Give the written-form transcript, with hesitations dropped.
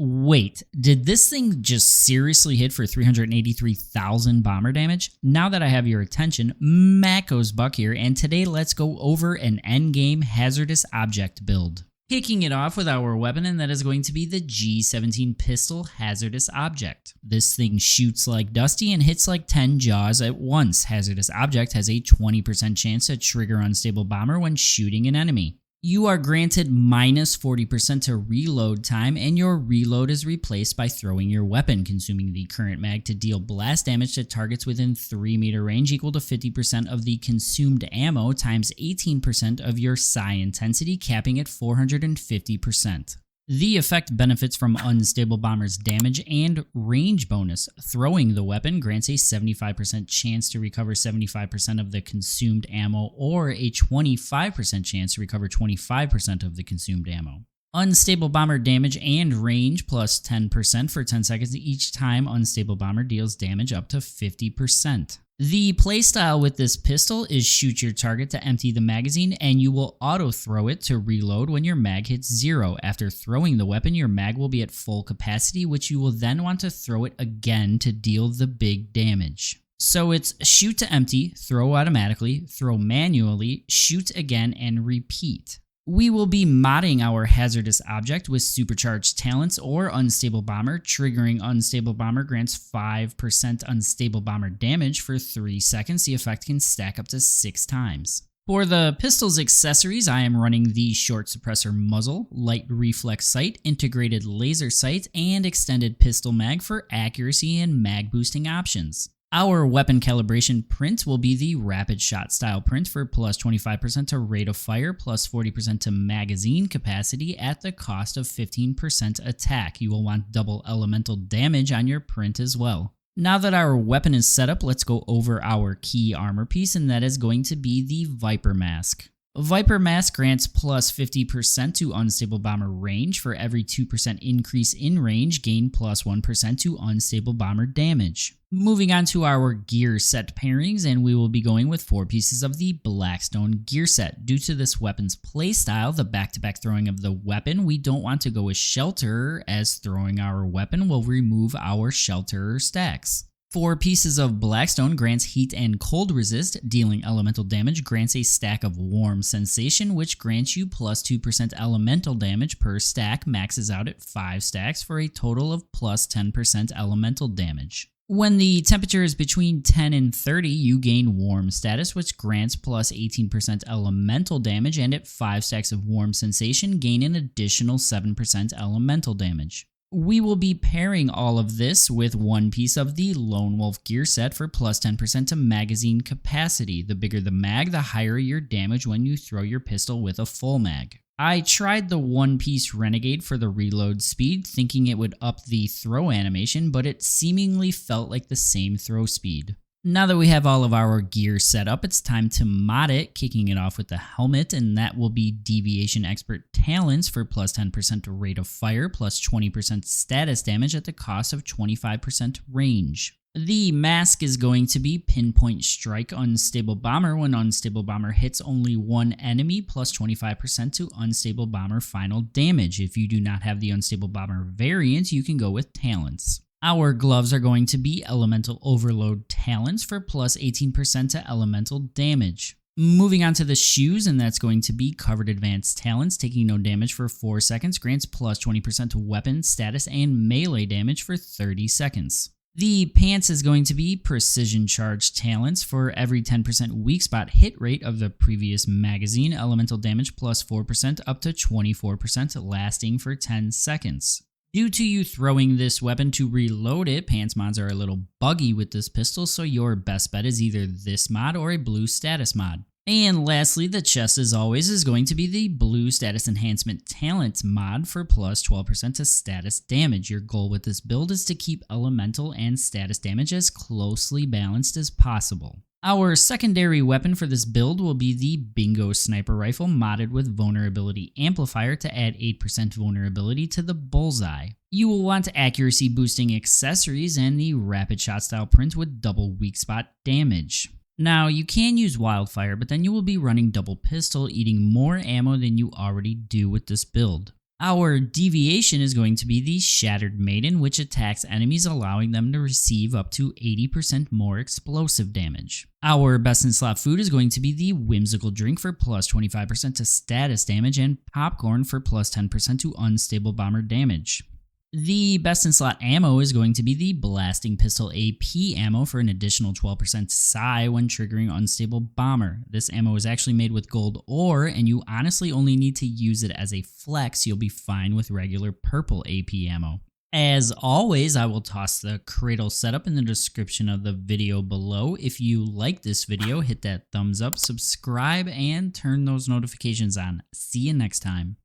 Wait, did this thing just seriously hit for 383,000 bomber damage? Now that I have your attention, Mako's Buck here, and today let's go over an endgame hazardous object build. Kicking it off with our weapon, and that is going to be the G17 pistol hazardous object. This thing shoots like Dusty and hits like 10 jaws at once. Hazardous object has a 20% chance to trigger unstable bomber when shooting an enemy. You are granted minus 40% to reload time, and your reload is replaced by throwing your weapon, consuming the current mag to deal blast damage to targets within 3 meter range equal to 50% of the consumed ammo times 18% of your psi intensity, capping at 450%. The effect benefits from unstable bomber's damage and range bonus. Throwing the weapon grants a 75% chance to recover 75% of the consumed ammo, or a 25% chance to recover 25% of the consumed ammo. Unstable bomber damage and range plus 10% for 10 seconds each time unstable bomber deals damage up to 50%. The playstyle with this pistol is shoot your target to empty the magazine, and you will auto-throw it to reload when your mag hits 0. After throwing the weapon, your mag will be at full capacity, which you will then want to throw it again to deal the big damage. So it's shoot to empty, throw automatically, throw manually, shoot again, and repeat. We will be modding our hazardous object with supercharged talents or unstable bomber. Triggering unstable bomber grants 5% unstable bomber damage for 3 seconds. The effect can stack up to 6 times. For the pistol's accessories, I am running the short suppressor muzzle, light reflex sight, integrated laser sight, and extended pistol mag for accuracy and mag boosting options. Our weapon calibration print will be the rapid shot style print for plus 25% to rate of fire, plus 40% to magazine capacity at the cost of 15% attack. You will want double elemental damage on your print as well. Now that our weapon is set up, let's go over our key armor piece, and that is going to be the Viper Mask. Viper Mask grants plus 50% to unstable bomber range. For every 2% increase in range, gain plus 1% to unstable bomber damage. Moving on to our gear set pairings, and we will be going with 4 pieces of the Blackstone gear set. Due to this weapon's playstyle, the back-to-back throwing of the weapon, we don't want to go with Shelterer, as throwing our weapon will remove our Shelterer stacks. 4 pieces of Blackstone grants heat and cold resist. Dealing elemental damage grants a stack of warm sensation, which grants you plus 2% elemental damage per stack, maxes out at 5 stacks for a total of plus 10% elemental damage. When the temperature is between 10 and 30, you gain warm status, which grants plus 18% elemental damage, and at 5 stacks of warm sensation, gain an additional 7% elemental damage. We will be pairing all of this with 1 piece of the Lone Wolf gear set for plus 10% to magazine capacity. The bigger the mag, the higher your damage when you throw your pistol with a full mag. I tried the 1-piece Renegade for the reload speed, thinking it would up the throw animation, but it seemingly felt like the same throw speed. Now that we have all of our gear set up, it's time to mod it, kicking it off with the helmet, and that will be Deviation Expert Talents for plus 10% rate of fire, plus 20% status damage at the cost of 25% range. The mask is going to be Pinpoint Strike Unstable Bomber. When Unstable Bomber hits only 1 enemy, plus 25% to Unstable Bomber final damage. If you do not have the Unstable Bomber variant, you can go with Talents. Our gloves are going to be Elemental Overload Talents for plus 18% to elemental damage. Moving on to the shoes, and that's going to be Covered Advanced Talents. Taking no damage for 4 seconds grants plus 20% to weapon, status, and melee damage for 30 seconds. The pants is going to be Precision Charge Talents. For every 10% weak spot hit rate of the previous magazine, elemental damage plus 4% up to 24%, lasting for 10 seconds. Due to you throwing this weapon to reload it, pants mods are a little buggy with this pistol, so your best bet is either this mod or a blue status mod. And lastly, the chest as always is going to be the blue status enhancement talent mod for plus 12% to status damage. Your goal with this build is to keep elemental and status damage as closely balanced as possible. Our secondary weapon for this build will be the Bingo Sniper Rifle, modded with Vulnerability Amplifier to add 8% vulnerability to the bullseye. You will want accuracy boosting accessories and the rapid shot style print with double weak spot damage. Now, you can use Wildfire, but then you will be running double pistol, eating more ammo than you already do with this build. Our Deviation is going to be the Shattered Maiden, which attacks enemies, allowing them to receive up to 80% more explosive damage. Our best in slot food is going to be the Whimsical Drink for plus 25% to status damage and Popcorn for plus 10% to unstable bomber damage. The best in slot ammo is going to be the Blasting Pistol AP ammo for an additional 12% psi when triggering Unstable Bomber. This ammo is actually made with gold ore, and you honestly only need to use it as a flex. You'll be fine with regular purple AP ammo. As always, I will toss the CRADLE setup in the description of the video below. If you like this video, hit that thumbs up, subscribe, and turn those notifications on. See you next time.